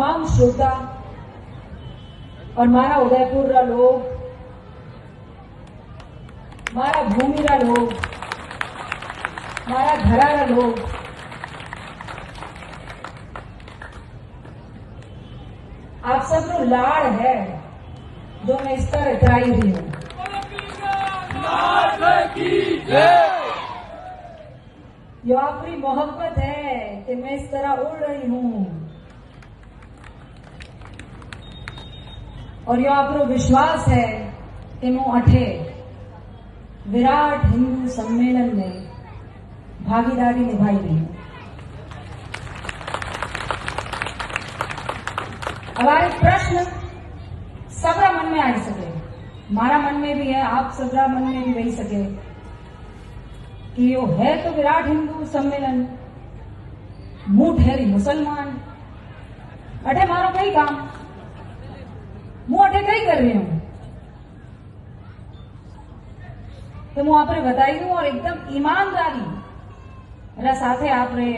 તમામ શ્રોતા और मारा उदयपुर लोग, मारा भूमिरा लोग, मारा घरारा लोग, आप सबनो लाड़ है जो मैं इस तरह इतराई रही हूं। यो आपकी मोहब्बत है कि मैं इस तरह उड़ रही हूं, और यो आपको विश्वास है कि मैं अठे विराट हिंदू सम्मेलन में भागीदारी निभाई रही हूं। हमारे प्रश्न सबरा मन में आ सके, मारा मन में भी है, आप सबरा मन में भी रही सके कि यो है तो विराट हिंदू सम्मेलन, मुंह ठहरी मुसलमान, अठे मारो कई काम, मुंह अठे कई कर रही हूं, तो मुंह आपने बताई दूं और एकदम ईमानदारी मेरा साथे आपने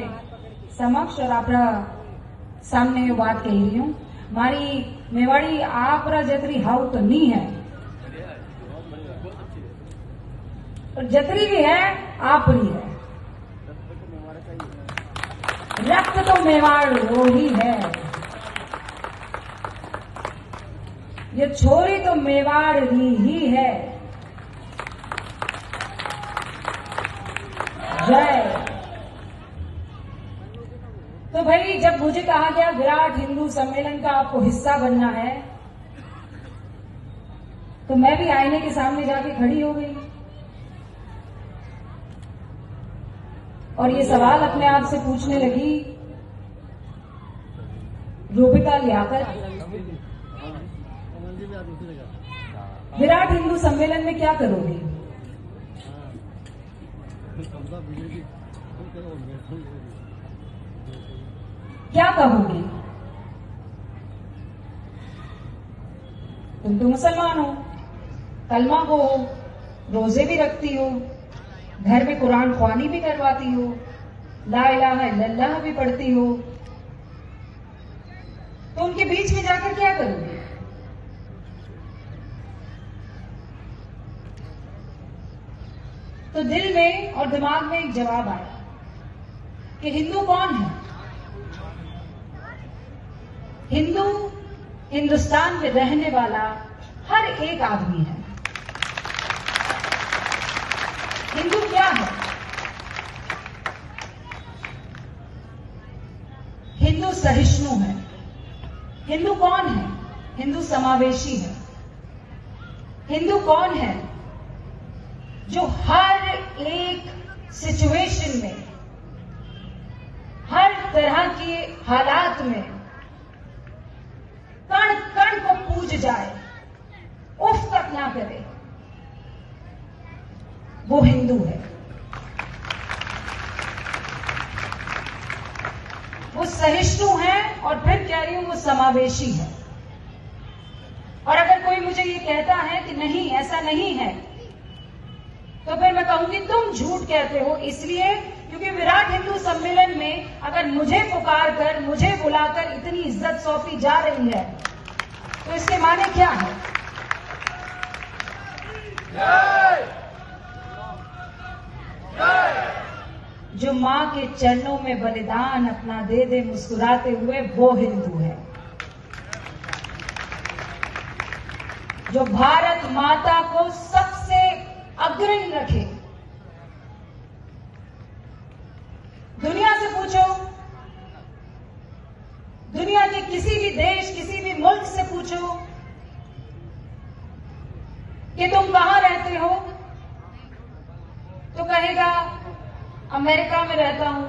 समक्ष और आपरा सामने ये बात कही रही हूं। मारी मेवाड़ी आपरा जतरी हाउ तो नहीं है, और जतरी भी है आपरी है, रक्त तो मेवाड़ वो ही है, ये छोरी तो मेवाड़ ही है। जय। तो भाई जब मुझे कहा गया विराट हिंदू सम्मेलन का आपको हिस्सा बनना है, तो मैं भी आईने के सामने जाके खड़ी हो गई और ये सवाल अपने आप से पूछने लगी, रूबिका लियाकत, विराट हिंदू सम्मेलन में क्या करोगी? क्या कहोगी? तुम तो मुसलमान हो, कलमा को हो, रोजे भी रखती हो, घर में कुरान ख्वानी भी करवाती हो, ला इलाहा इल्लल्लाह भी पढ़ती हो, तो उनके बीच में जाकर क्या करोगे? तो दिल में और दिमाग में एक जवाब आया कि हिंदू कौन है? हिंदू हिंदुस्तान में रहने वाला हर एक आदमी है। हिंदू क्या है? हिंदू सहिष्णु है। हिंदू कौन है? हिंदू समावेशी है। हिंदू कौन है? जो हर एक सिचुएशन में, हर तरह के हालात में कण कण को पूज जाए, उफ तक ना करे, वो हिंदू है। वो सहिष्णु है और फिर कह रही हूं वो समावेशी है। और अगर कोई मुझे ये कहता है कि नहीं ऐसा नहीं है, तो फिर मैं कहूंगी तुम झूठ कहते हो, इसलिए क्योंकि विराट हिंदू सम्मेलन में अगर मुझे पुकार कर, मुझे बुलाकर इतनी इज्जत सौंपी जा रही है, तो इसके माने क्या है? जो मां के चरणों में बलिदान अपना दे दे मुस्कुराते हुए, वो हिंदू है। जो भारत माता को सबसे अग्रणी रखे। दुनिया से पूछो, दुनिया के किसी भी देश, किसी भी मुल्क से पूछो कि तुम कहां रहते हो, तो कहेगा अमेरिका में रहता हूं,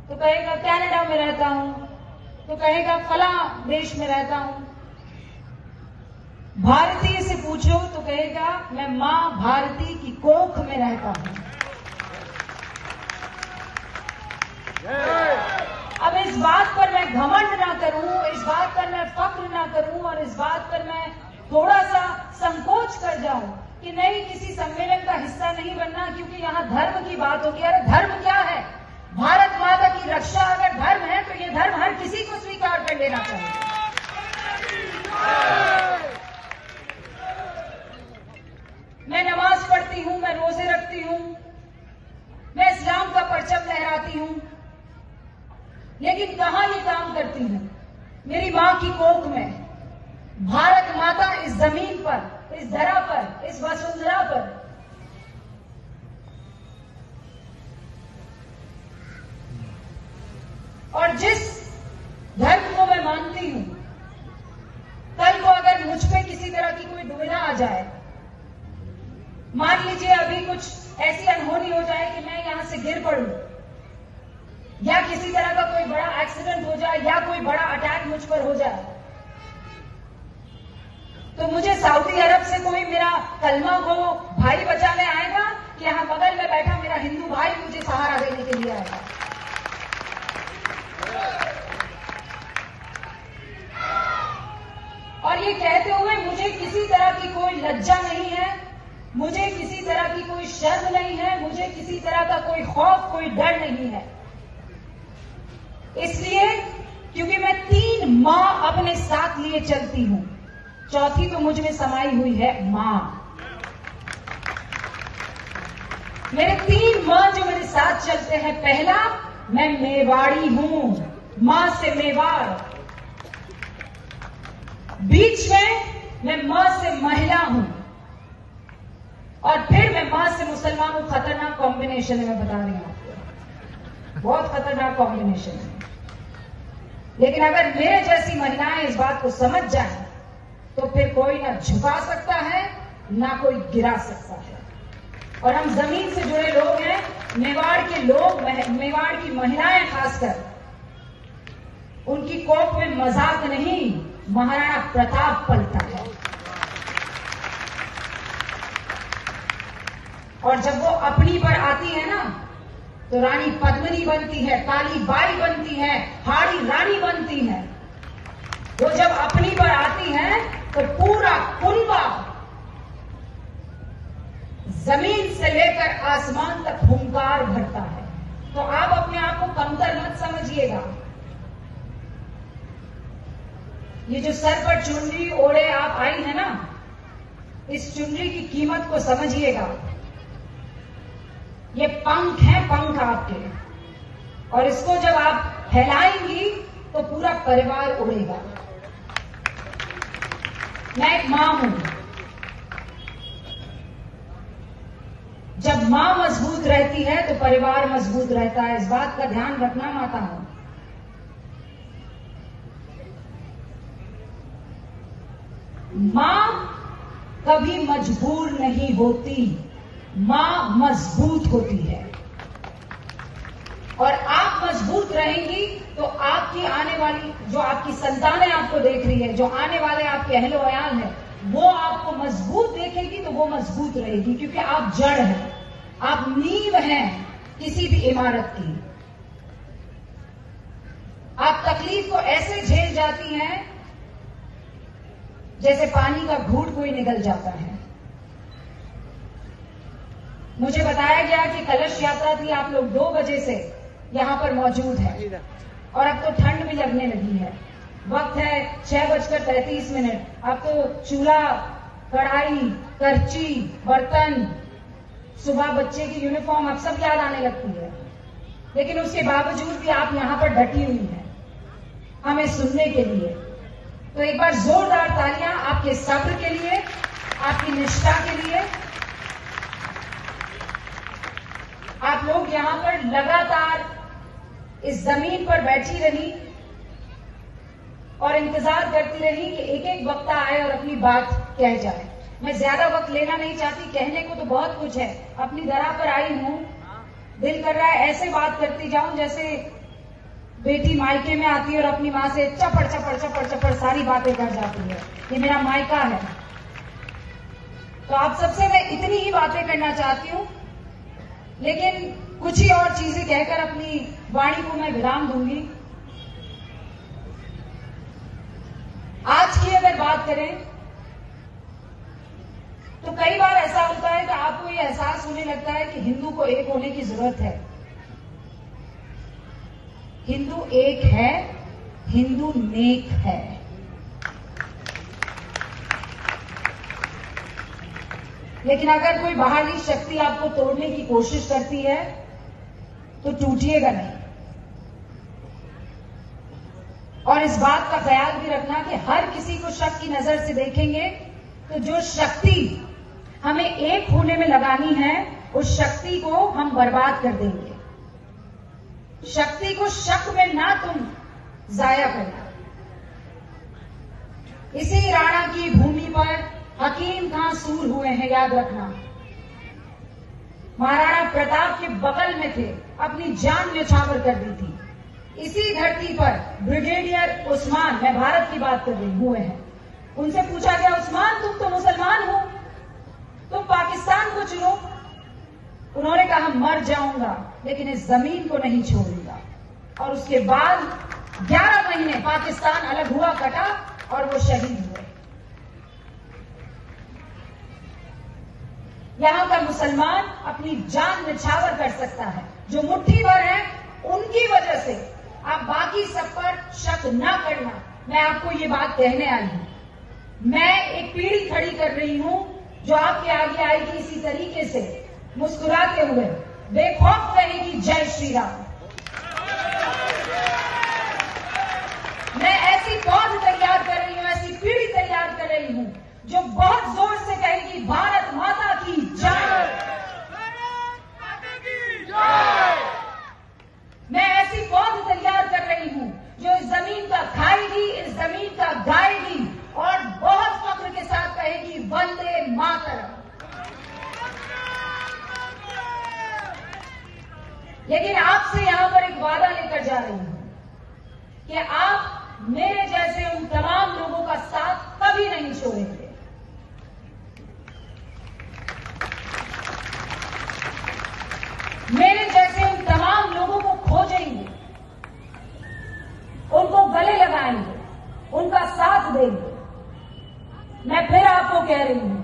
तो कहेगा कनाडा में रहता हूं, तो कहेगा फला देश में रहता हूं। भारतीय से पूछो तो कहेगा मैं मां भारती की कोख में रहता हूं। अब इस बात पर मैं घमंड ना करूं, इस बात पर मैं फक्र ना करूं और इस बात पर मैं थोड़ा सा संकोच कर जाऊं कि नहीं किसी सम्मेलन का हिस्सा नहीं बनना क्योंकि यहां धर्म की बात होगी। अरे धर्म क्या है? भारत माता की रक्षा अगर धर्म है तो ये धर्म हर किसी को स्वीकार कर लेना चाहिए। मैं नमाज पढ़ती हूं, मैं रोजे रखती हूं, मैं इस्लाम का परचम लहराती हूं, लेकिन कहां ये काम करती हूं? मेरी मां की कोख में भारत माता इस जमीन पर, इस धरा पर, इस वसुंधरा पर और जिस धर्म को मैं मानती हूं, कल को अगर मुझ पे किसी तरह की कोई दुविधा आ जाए, मान लीजिए अभी कुछ ऐसी अनहोनी हो जाए कि मैं यहां से गिर पड़ूं, या किसी तरह का कोई बड़ा एक्सीडेंट हो जाए, या कोई बड़ा अटैक मुझ पर हो जाए, तो मुझे सऊदी अरब से कोई मेरा कलमा को भाई बचाने आएगा कि यहां बगल में बैठा मेरा हिंदू भाई मुझे सहारा देने के लिए आएगा? और ये कहते हुए मुझे किसी तरह की कोई लज्जा नहीं है, मुझे किसी तरह की कोई शर्म नहीं है, मुझे किसी तरह का कोई खौफ, कोई डर नहीं है। इसलिए क्योंकि मैं 3 मां अपने साथ लिए चलती हूं, चौथी तो मुझ में समाई हुई है मां। मेरे 3 मां जो मेरे साथ चलते हैं, पहला, मैं मेवाड़ी हूं, मां से मेवाड़। बीच में मैं मां से महिला हूं, और फिर मैं मां से मुसलमान हूं। खतरनाक कॉम्बिनेशन है, मैं बता रही हूं आपको, बहुत खतरनाक कॉम्बिनेशन है। लेकिन अगर मेरे जैसी महिलाएं इस बात को समझ जाएं, तो फिर कोई ना झुका सकता है, ना कोई गिरा सकता है। और हम जमीन से जुड़े लोग हैं, मेवाड़ के लोग, मेवाड़ की महिलाएं खासकर, उनकी कोख में मजाक नहीं, महाराणा प्रताप पलता है। और जब वो अपनी पर आती है ना, तो रानी पद्मिनी बनती है, काली बाई बनती है, हाड़ी रानी बनती है। वो जब अपनी पर आती है तो पूरा कुनबा जमीन से लेकर आसमान तक हुंकार भरता है। तो आप अपने आप को कमतर मत समझिएगा। ये जो सर पर चुनरी ओढ़े आप आई है ना, इस चुनरी की कीमत को समझिएगा। ये पंख हैं, पंख आपके, और इसको जब आप फैलाएंगी तो पूरा परिवार उड़ेगा। मैं एक मां हूं। जब मां मजबूत रहती है तो परिवार मजबूत रहता है, इस बात का ध्यान रखना माता हूं। मां कभी मजबूर नहीं होती, मां मजबूत होती है। और आप मजबूत रहेंगी तो आपकी आने वाली, जो आपकी संतानें आपको देख रही है, जो आने वाले आपके अहलो अयाल है, वो आपको मजबूत देखेगी तो वो मजबूत रहेगी, क्योंकि आप जड़ हैं, आप नींव हैं किसी भी इमारत की। आप तकलीफ को ऐसे झेल जाती हैं जैसे पानी का घूंट कोई निगल जाता है। मुझे बताया गया कि कलश यात्रा थी, आप लोग 2 बजे से यहां पर मौजूद है, और अब तो ठंड भी लगने लगी है। वक्त है 6:33। अब तो चूल्हा, कढ़ाई, करची, बर्तन, सुबह बच्चे की यूनिफॉर्म, अब सब याद आने लगती है। लेकिन उसके बावजूद भी आप यहां पर डटी हुई हैं हमें सुनने के लिए। तो एक बार जोरदार तालियां आपके सब्र के लिए, आपकी निष्ठा के लिए। आप लोग यहां पर लगातार इस जमीन पर बैठी रही और इंतजार करती रही कि एक एक वक्ता आए और अपनी बात कह जाए। मैं ज्यादा वक्त लेना नहीं चाहती, कहने को तो बहुत कुछ है। अपनी धरा पर आई हूं, दिल कर रहा है ऐसे बात करती जाऊं जैसे बेटी मायके में आती है और अपनी मां से चपड़ चपड़ चपड़ चपड़ सारी बातें कर जाती है। ये मेरा मायका है। तो आप सबसे मैं इतनी ही बातें करना चाहती हूं, लेकिन कुछ ही और चीजें कहकर अपनी वाणी को मैं विराम दूंगी। आज की अगर बात करें तो कई बार ऐसा होता है कि आपको ये एहसास होने लगता है कि हिंदू को एक होने की जरूरत है। हिंदू एक है, हिंदू नेक है। लेकिन अगर कोई बाहरी शक्ति आपको तोड़ने की कोशिश करती है तो टूटिएगा नहीं। और इस बात का ख्याल भी रखना कि हर किसी को शक की नजर से देखेंगे तो जो शक्ति हमें एक होने में लगानी है, उस शक्ति को हम बर्बाद कर देंगे। शक्ति को शक में ना तुम जाया करना। इसी राणा की भूमि पर हकीम खां सूर हुए हैं, याद रखना। महाराणा प्रताप के बगल में थे, अपनी जान न्यौछावर कर दी थी। इसी धरती पर ब्रिगेडियर उस्मान, मैं भारत की बात कर रही हूं, हुए हैं। उनसे पूछा गया, उस्मान तुम तो मुसलमान हो, तुम पाकिस्तान को चुनो। उन्होंने कहा मर जाऊंगा लेकिन इस जमीन को नहीं छोड़ूंगा। और उसके बाद 11 महीने पाकिस्तान अलग हुआ कटा और वो शहीद हुए। यहां का मुसलमान अपनी जान निछावर कर सकता है। जो मुट्ठी भर है उनकी वजह से आप बाकी सब पर शक ना करना। मैं आपको ये बात कहने आई हूं। मैं एक पीढ़ी खड़ी कर रही हूं जो आपके आगे आएगी इसी तरीके से, मुस्कुराते हुए बेखौफ कहेगी जय श्री राम। मैं ऐसी पौध तैयार कर रही हूं, ऐसी पीढ़ी तैयार कर रही हूं जो बहुत जोर से कहेगी भारत माता की जय। मैं ऐसी पौध तैयार कर रही हूं जो इस जमीन का खाएगी, इस जमीन का गाएगी और बहुत फख्र के साथ कहेगी वंदे मातरम। लेकिन आपसे यहां पर एक वादा लेकर जा रही हूं कि आप मेरे जैसे उन तमाम लोगों का साथ कभी नहीं छोड़ेंगे। मेरे जैसे उन तमाम लोगों को खोजेंगे, उनको गले लगाएंगे, उनका साथ देंगे। मैं फिर आपको कह रही हूं,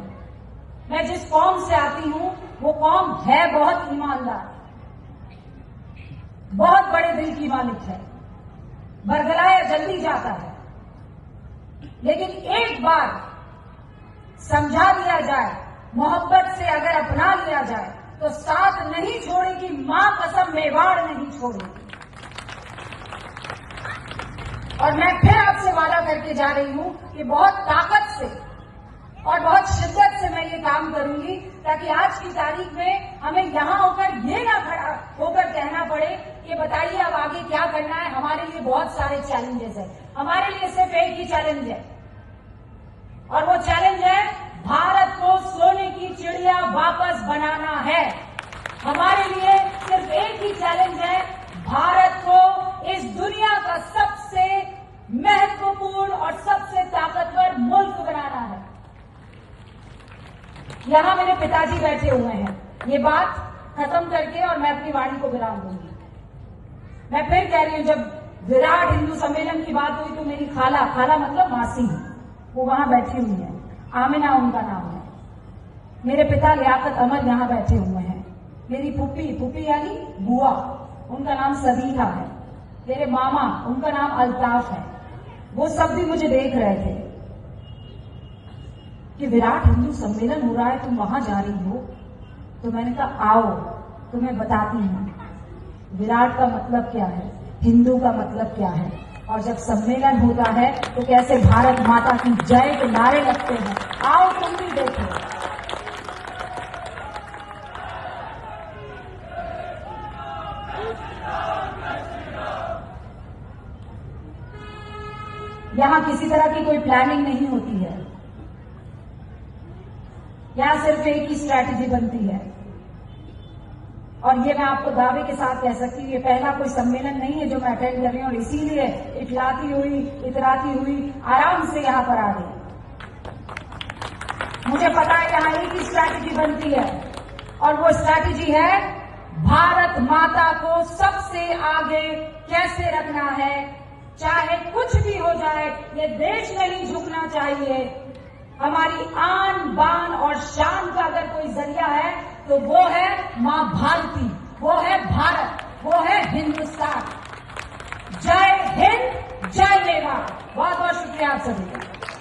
मैं जिस कौम से आती हूं वो कौम है बहुत ईमानदार, बहुत बड़े दिल की मालिक है, बरगलाया जल्दी जाता है। लेकिन एक बार समझा दिया जाए, मोहब्बत से अगर अपना लिया जाए तो साथ नहीं छोड़ेगी, मां कसम मेवाड़ नहीं छोड़ेगी। और मैं फिर आपसे वादा करके जा रही हूं कि बहुत ताकत से और बहुत शिद्दत से मैं ये काम करूंगी ताकि आज की तारीख में हमें यहां होकर ये ना खड़ा होकर कहना पड़े कि बताइए अब आगे क्या करना है। हमारे लिए बहुत सारे चैलेंजेस हैं, हमारे लिए सिर्फ एक ही चैलेंज है और वो चैलेंज है भारत को सोने की चिड़िया वापस बनाना है। हमारे लिए सिर्फ एक ही चैलेंज है, भारत को इस दुनिया का सबसे महत्वपूर्ण और सबसे ताकतवर मुल्क बनाना है। यहां मेरे पिताजी बैठे हुए हैं। ये बात खत्म करके और मैं अपनी वाणी को विराम दूंगी। मैं फिर कह रही हूं, जब विराट हिंदू सम्मेलन की बात हुई तो मेरी खाला मतलब मासी, वो वहां बैठी हुई है, आमिना उनका नाम है। मेरे पिता लियाकत अमर यहां बैठे हुए हैं। मेरी फूफी यानी बुआ, उनका नाम सबीहा है। मेरे मामा, उनका नाम अल्ताफ है। वो सब भी मुझे देख रहे थे कि विराट हिंदू सम्मेलन हो रहा है, तुम वहां जा रही हो। तो मैंने कहा आओ तुम्हें बताती हूं विराट का मतलब क्या है, हिंदू का मतलब क्या है, और जब सम्मेलन होता है तो कैसे भारत माता की जय के नारे लगते हैं। आओ तुम भी देखो। यहां किसी तरह की कोई प्लानिंग नहीं होती है, यहां सिर्फ एक ही स्ट्रैटेजी बनती है। और ये मैं आपको दावे के साथ कह सकती हूँ, ये पहला कोई सम्मेलन नहीं है जो मैं अटेंड कर रही हूं और इसीलिए इतराती हुई आराम से यहां पर आ गई। मुझे पता है यहां एक ही स्ट्रैटेजी बनती है और वो स्ट्रैटेजी है भारत माता को सबसे आगे कैसे रखना है। चाहे कुछ भी हो जाए, ये देश नहीं झुकना चाहिए। हमारी आन बान और शान का अगर कोई जरिया है तो वो है मां भारती, वो है भारत, वो है हिंदुस्तान। जय हिंद, जय मेवाड़। बहुत बहुत शुक्रिया आप सभी का।